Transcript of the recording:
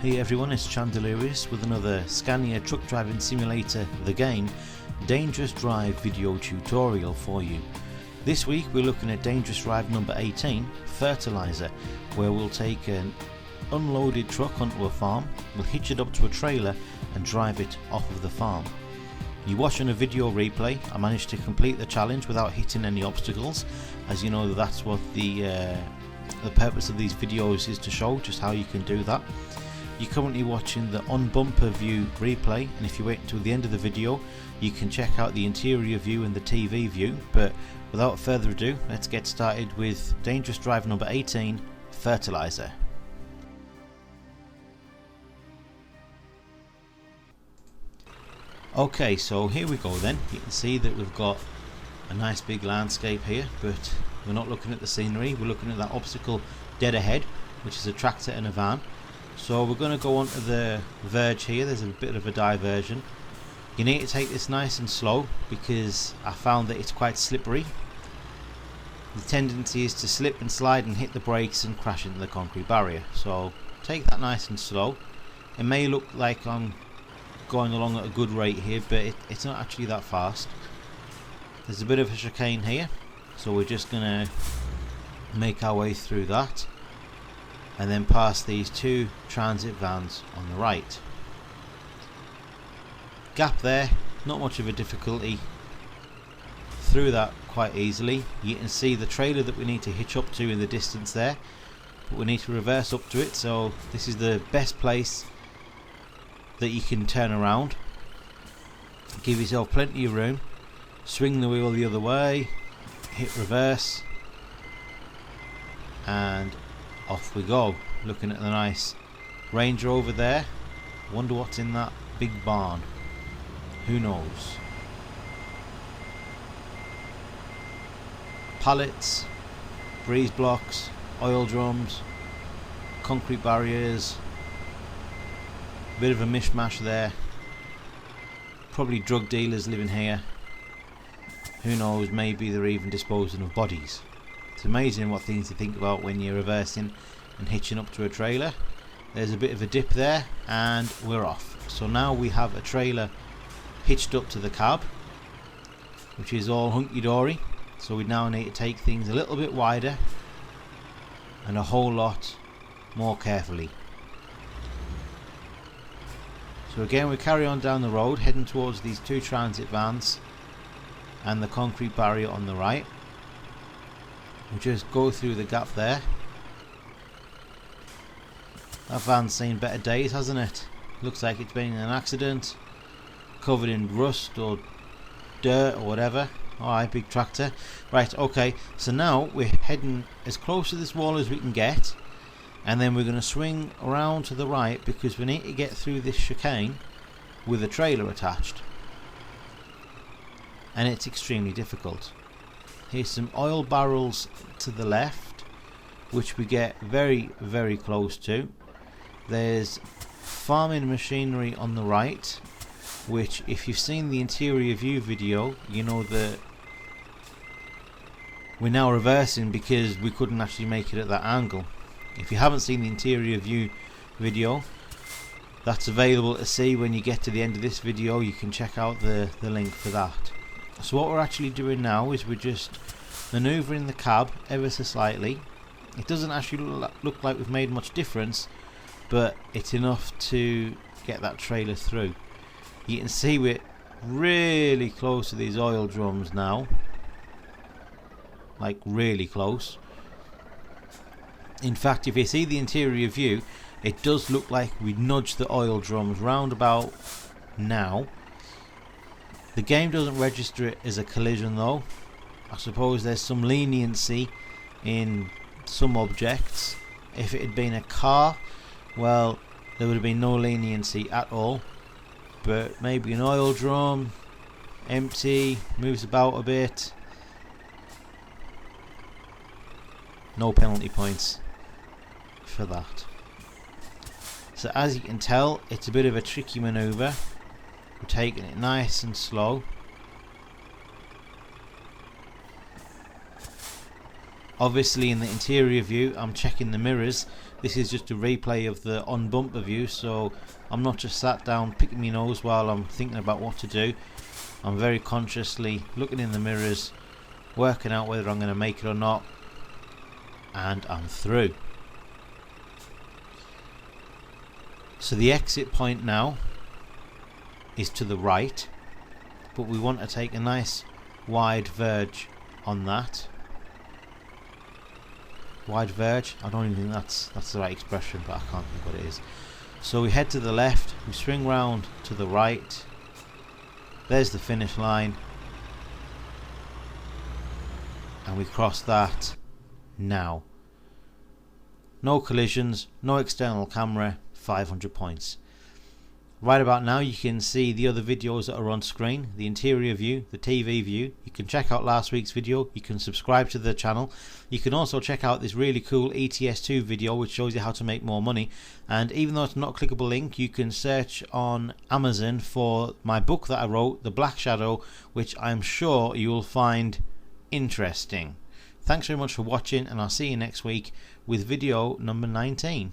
Hey everyone, it's Chandelirius with another Scania truck driving simulator, the game, Dangerous Drive video tutorial for you. This week we're looking at Dangerous Drive number 18, Fertilizer, where we'll take an unloaded truck onto a farm, we'll hitch it up to a trailer and drive it off of the farm. You're watching a video replay. I managed to complete the challenge without hitting any obstacles, as you know that's what the purpose of these videos is, to show just how you can do that. You're currently watching the on bumper view replay, and if you wait until the end of the video you can check out the interior view and the TV view. But without further ado, let's get started with Dangerous Drive number 18, Fertilizer. Okay, so here we go then. You can see that we've got a nice big landscape here, but we're not looking at the scenery, we're looking at that obstacle dead ahead, which is a tractor and a van. So we're going to go onto the verge here. There's a bit of a diversion. You need to take this nice and slow because I found that it's quite slippery. The tendency is to slip and slide and hit the brakes and crash into the concrete barrier. So take that nice and slow. It may look like I'm going along at a good rate here, but it's not actually that fast. There's a bit of a chicane here, so we're just going to make our way through that and then past these two transit vans on the right. Gap there, not much of a difficulty. Through that quite easily. You can see the trailer that we need to hitch up to in the distance there, but we need to reverse up to it, so this is the best place that you can turn around. Give yourself plenty of room. Swing the wheel the other way, hit reverse, and off we go. Looking at the nice Range Rover there. Wonder what's in that big barn. Who knows? Pallets, breeze blocks, oil drums, concrete barriers. Bit of a mishmash there. Probably drug dealers living here. Who knows, maybe they're even disposing of bodies. It's amazing what things to think about when you're reversing and hitching up to a trailer. There's a bit of a dip there and we're off. So now we have a trailer hitched up to the cab, which is all hunky-dory. So we now need to take things a little bit wider and a whole lot more carefully. So again, we carry on down the road heading towards these two transit vans and the concrete barrier on the right. We just go through the gap there. That van's seen better days, hasn't it? Looks like it's been in an accident, covered in rust or dirt or whatever. Alright, big tractor. Right, okay, so now we're heading as close to this wall as we can get, and then we're going to swing around to the right because we need to get through this chicane with a trailer attached, and it's extremely difficult. Here's some oil barrels to the left, which we get very, very close to. There's farming machinery on the right, which if you've seen the interior view video, you know that we're now reversing because we couldn't actually make it at that angle. If you haven't seen the interior view video, that's available to see when you get to the end of this video. You can check out the link for that. So what we're actually doing now is we're just manoeuvring the cab ever so slightly. It doesn't actually look like we've made much difference, but it's enough to get that trailer through. You can see we're really close to these oil drums now, like really close. In fact, if you see the interior view, it does look like we nudged the oil drums round about now. The game doesn't register it as a collision though. I suppose there's some leniency in some objects. If it had been a car, well, there would have been no leniency at all. But maybe an oil drum, empty, moves about a bit, no penalty points for that. So as you can tell, it's a bit of a tricky manoeuvre. We're taking it nice and slow. Obviously in the interior view I'm checking the mirrors This is just a replay of the on bumper view, so I'm not just sat down picking my nose while I'm thinking about what to do. I'm very consciously looking in the mirrors, working out whether I'm going to make it or not, and I'm through. So the exit point now is to the right, but we want to take a nice wide verge on that. Wide verge? I don't even think that's the right expression, but I can't think what it is. So we head to the left, we swing round to the right. There's the finish line, and we cross that now. No collisions, no external camera, 500 points. Right about now you can see the other videos that are on screen, the interior view, the TV view. You can check out last week's video, you can subscribe to the channel. You can also check out this really cool ETS2 video which shows you how to make more money. And even though it's not a clickable link, you can search on Amazon for my book that I wrote, The Black Shadow, which I'm sure you will find interesting. Thanks very much for watching, and I'll see you next week with video number 19.